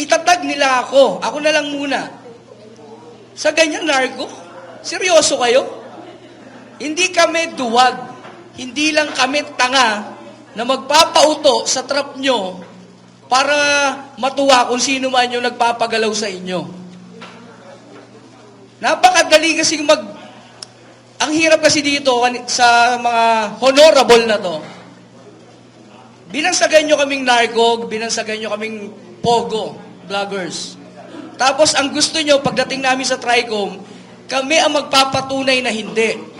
itatag nila ako. Ako na lang muna. Sa ganyan, narko? Seryoso kayo? Hindi kami duwag. Hindi lang kami tanga na magpapauto sa trap nyo para matuwa kung sino man yung nagpapagalaw sa inyo. Napakadali kasi ang hirap kasi dito sa mga honorable na to. Binansagan nyo kaming narco, binansagan nyo kaming pogo, vloggers. Tapos ang gusto nyo, pagdating namin sa TRICOM, kami ang magpapatunay na hindi.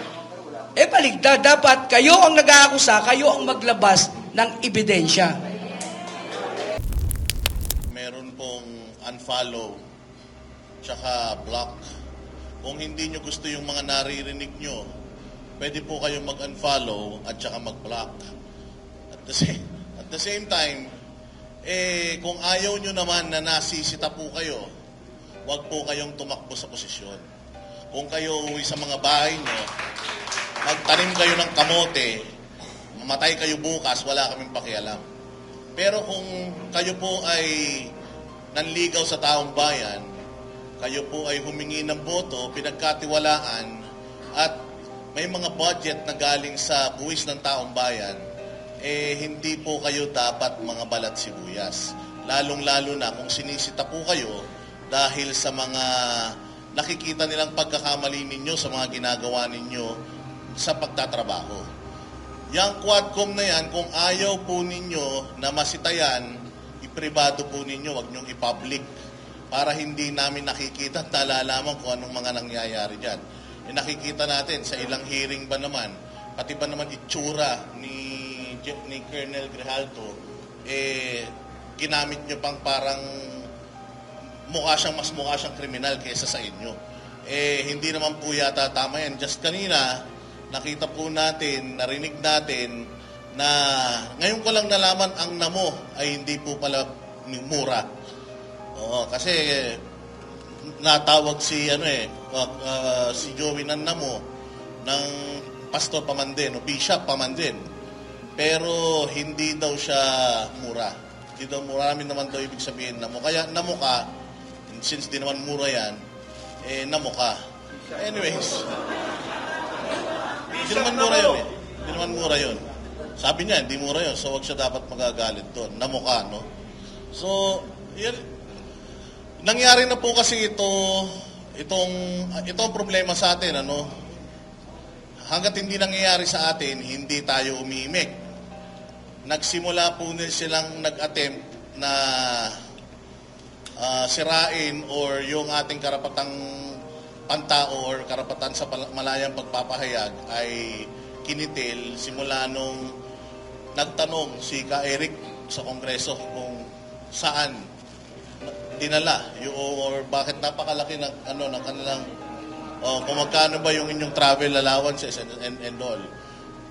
Baligtad. Dapat kayo ang nag-aakusa, kayo ang maglabas ng ebidensya. Meron pong unfollow, tsaka block. Kung hindi nyo gusto yung mga naririnig nyo, pwede po kayong mag-unfollow at tsaka mag-block. At the same time, kung ayaw nyo naman na nasisita po kayo, huwag po kayong tumakbo sa posisyon. Kung kayo uwi sa mga bahay nyo, magtanim kayo ng kamote, mamatay kayo bukas, wala kaming pakialam. Pero kung kayo po ay nanligaw sa taong bayan, kayo po ay humingi ng boto, pinagkatiwalaan, at may mga budget na galing sa buwis ng taong bayan, hindi po kayo dapat mga balat sibuyas. Lalong-lalo na kung sinisita po kayo dahil sa mga nakikita nilang pagkakamali ninyo sa mga ginagawa ninyo sa pagtatrabaho. Yang Quadcom na yan, kung ayaw po ninyo na masitayan, ipribado po ninyo, wag nyong i-public para hindi namin nakikita at nalalaman kung anong mga nangyayari dyan. Nakikita natin sa ilang hearing ba naman, pati ba naman itsura ni Colonel Grijaldo, ginamit nyo pang parang mas mukha siyang kriminal kaysa sa inyo. Hindi naman po yata tama yan. Just kanina, nakita po natin, narinig natin, na ngayon ko lang nalaman ang namo ay hindi po pala mura. Oo, kasi natawag si si Joey ng namo ng Pastor Pamandin o Bishop Pamandin. Pero hindi daw siya mura. Hindi daw mura, namin naman daw ibig sabihin namo. Kaya namo ka, since di naman mura yan, namo ka. Anyways, hindi naman mura yun Hindi naman mura yun. Sabi niya, hindi mura yun. So, wag siya dapat magagalit doon. Namo ka, no? So, yan. Nangyari na po kasi itong problema sa atin, ano? Hanggat hindi nangyayari sa atin, hindi tayo umiimik. Nagsimula po silang nag-attempt na sirain or yung ating karapatang pantao or karapatan sa malayang pagpapahayag ay kinitil simula nung nagtanong si Ka Eric sa Kongreso kung saan dinala or bakit napakalaki ng ng kanilang kung magkano ba yung inyong travel allowances and all.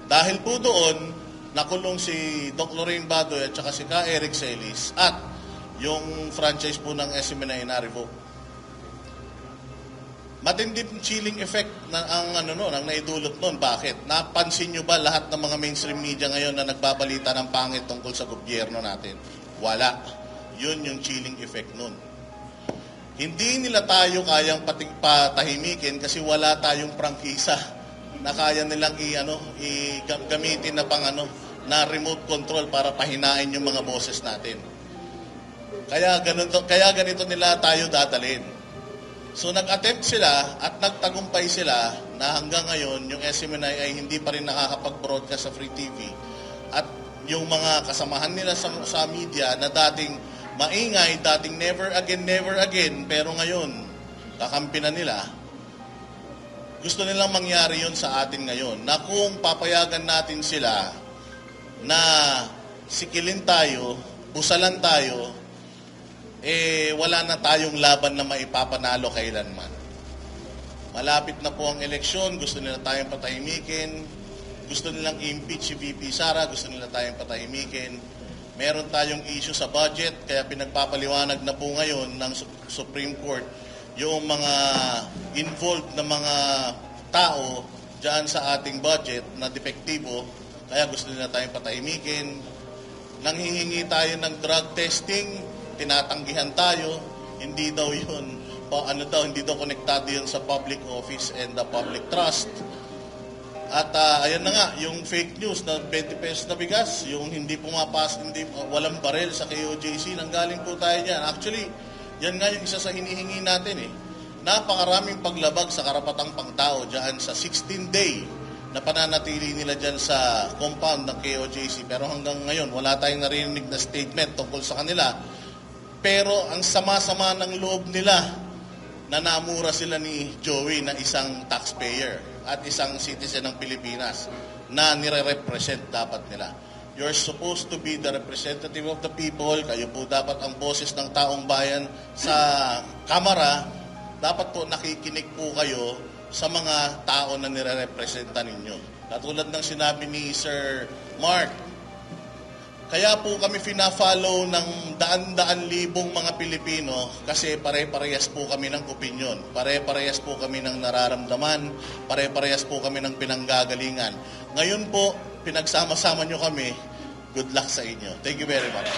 Dahil po doon nakulong si Doc Lorraine Badoy at saka si Ka Eric Celis at yung franchise po ng SMNI na-revoke. Matinding chilling effect na ang naidulot noon. Bakit? Napansin nyo ba lahat ng mga mainstream media ngayon na nagbabalita ng pangit tungkol sa gobyerno natin? Wala. Yun yung chilling effect noon. Hindi nila tayo kayang patahimikin kasi wala tayong prangkisa na kaya nilang gamitin na na remote control para pahinain yung mga boses natin. Kaya ganito nila tayo dadalhin. So nag-attempt sila at nagtagumpay sila na hanggang ngayon yung SMNI ay hindi pa rin nakakapag-broadcast sa Free TV. At yung mga kasamahan nila sa media na dating maingay, dating never again, pero ngayon kakampi na nila. Gusto nilang mangyari yun sa atin ngayon na kung papayagan natin sila na sikilin tayo, busalan tayo, wala na tayong laban na maipapanalo kailanman. Malapit na po ang eleksyon, gusto nila tayong patahimikin, gusto nilang impeach si VP Sara, gusto nila tayong patahimikin. Meron tayong issue sa budget, kaya pinagpapaliwanag na po ngayon ng Supreme Court yung mga involved na mga tao dyan sa ating budget na depektibo, kaya gusto nila tayong patahimikin. Nanghihingi tayo ng drug testing, tinatanggihan tayo, hindi daw yun, hindi daw konektado yun sa public office and the public trust. At ayan na nga, yung fake news na 20 pesos na bigas, yung hindi pumapas, walang barel sa KOJC, nanggaling po tayo dyan. Actually, yan nga yung isa sa hinihingi natin eh. Napakaraming paglabag sa karapatang pangtao dyan sa 16-day na pananatili nila dyan sa compound ng KOJC. Pero hanggang ngayon, wala tayong narinig na statement tungkol sa kanila. Pero ang sama-sama ng loob nila na namura sila ni Joey na isang taxpayer at isang citizen ng Pilipinas na nire-represent dapat nila. You're supposed to be the representative of the people. Kayo po dapat ang boses ng taong bayan sa Kamara. Dapat po nakikinig po kayo sa mga tao na nire-representa ninyo. Katulad ng sinabi ni Sir Mark, kaya po kami fina-follow ng daan-daan libong mga Pilipino kasi pare-parehas po kami ng opinion, pare-parehas po kami ng nararamdaman, pare-parehas po kami ng pinanggagalingan. Ngayon po, pinagsama-sama nyo kami. Good luck sa inyo. Thank you very much.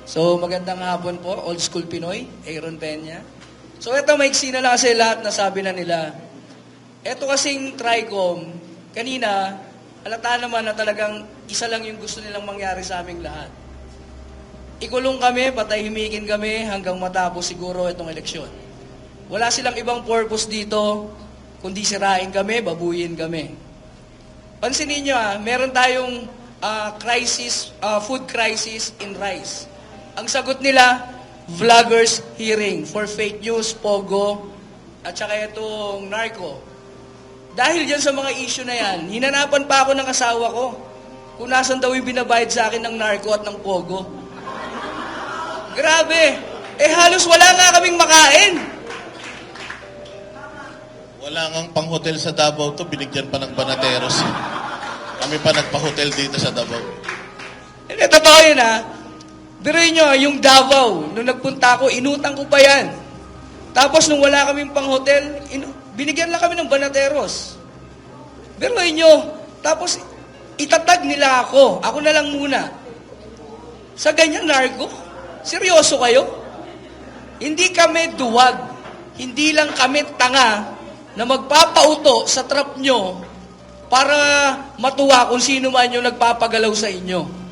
So, magandang hapon po, Old School Pinoy, Aaron Peña. So, ito, maiksi na lang kasi lahat na sabi na nila. Ito kasing TRICOM, kanina, halata naman na talagang isa lang yung gusto nilang mangyari sa aming lahat. Ikulong kami, patahimikin kami hanggang matapos siguro itong eleksyon. Wala silang ibang purpose dito, kundi sirain kami, babuyin kami. Pansinin nyo meron tayong food crisis in rice. Ang sagot nila, vloggers hearing for fake news, pogo, at saka itong narco. Dahil dyan sa mga issue na yan, hinanapan pa ako ng asawa ko kung nasan daw yung binabayad sa akin ng narco at ng pogo. Grabe! Halos wala nga kaming makain. Wala ngang pang-hotel sa Davao to, binigyan pa ng Banateros. Kami pa nagpa-hotel dito sa Davao. Hindi, totoo yun Biruin nyo, yung Davao, nung nagpunta ako, inutang ko pa yan. Tapos nung wala kaming pang-hotel, binigyan lang kami ng Banateros. Biruin nyo, tapos itatag nila ako. Ako na lang muna. Sa ganyan narco? Seryoso kayo? Hindi kami duwag. Hindi lang kami tanga na magpapauto sa trap nyo para matuwa kung sino man yung nagpapagalaw sa inyo.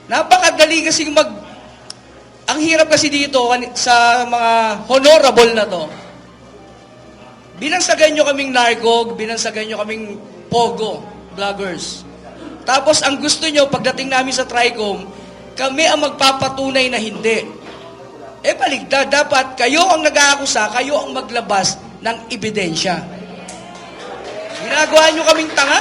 Napakadali kasi ang hirap kasi dito sa mga honorable na to. Binansagan nyo kaming narco, binansagan nyo kaming pogo, vloggers. Tapos ang gusto nyo, pagdating namin sa TRICOM, kami ang magpapatunay na hindi. Baligtad. Dapat kayo ang nag-aakusa, kayo ang maglabas ng ebidensya. Ginagawa nyo kaming tanga.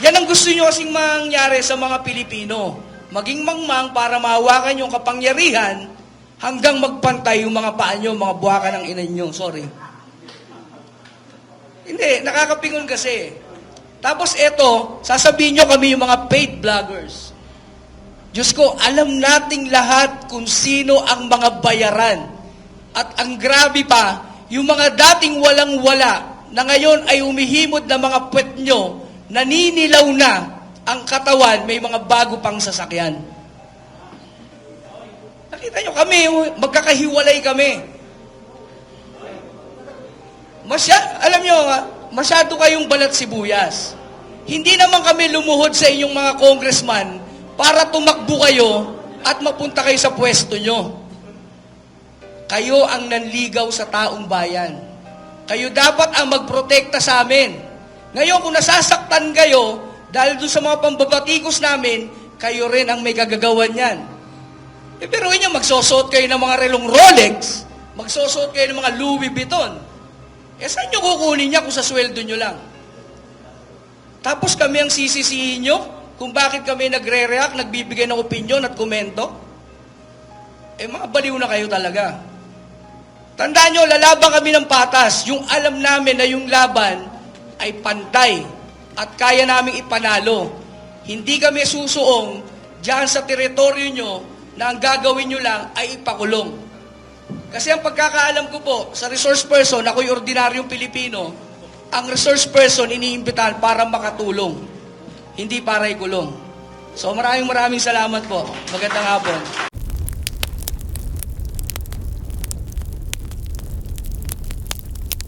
Yan ang gusto nyo kasing mangyari sa mga Pilipino. Maging mangmang para mahawakan yung kapangyarihan hanggang magpantay yung mga paa nyo, mga buwaka ng ina nyo. Sorry. Hindi, nakakapingon kasi. Tapos eto, sasabihin nyo kami yung mga paid vloggers. Diyos ko, alam nating lahat kung sino ang mga bayaran. At ang grabe pa, yung mga dating walang-wala na ngayon ay umihimod na mga puwet nyo, naninilaw na ang katawan, may mga bago pang sasakyan. Nakita nyo kami, magkakahiwalay kami. Alam nyo, masyado kayong balat sibuyas. Hindi naman kami lumuhod sa inyong mga congressman para tumakbo kayo at mapunta kayo sa pwesto nyo. Kayo ang nanligaw sa taong bayan. Kayo dapat ang magprotekta sa amin. Ngayon, kung nasasaktan kayo, dahil doon sa mga pambabatikos namin, kayo rin ang may kagagawan yan. Pero inyo, magsusuot kayo ng mga relong Rolex, magsusuot kayo ng mga Louis Vuitton. Saan nyo kukunin niya kung sa sweldo nyo lang? Tapos kami ang sisisihin nyo kung bakit kami nagre-react, nagbibigay ng opinion at komento? Mga baliw na kayo talaga. Tandaan nyo, lalaban kami ng patas. Yung alam namin na yung laban ay pantay at kaya naming ipanalo. Hindi kami susuong diyan sa teritoryo nyo na ang gagawin nyo lang ay ipakulong. Kasi ang pagkakaalam ko po, sa resource person, ako'y ordinaryong Pilipino, ang resource person iniimbitahan para makatulong, hindi para ikulong. So maraming salamat po. Magandang hapon.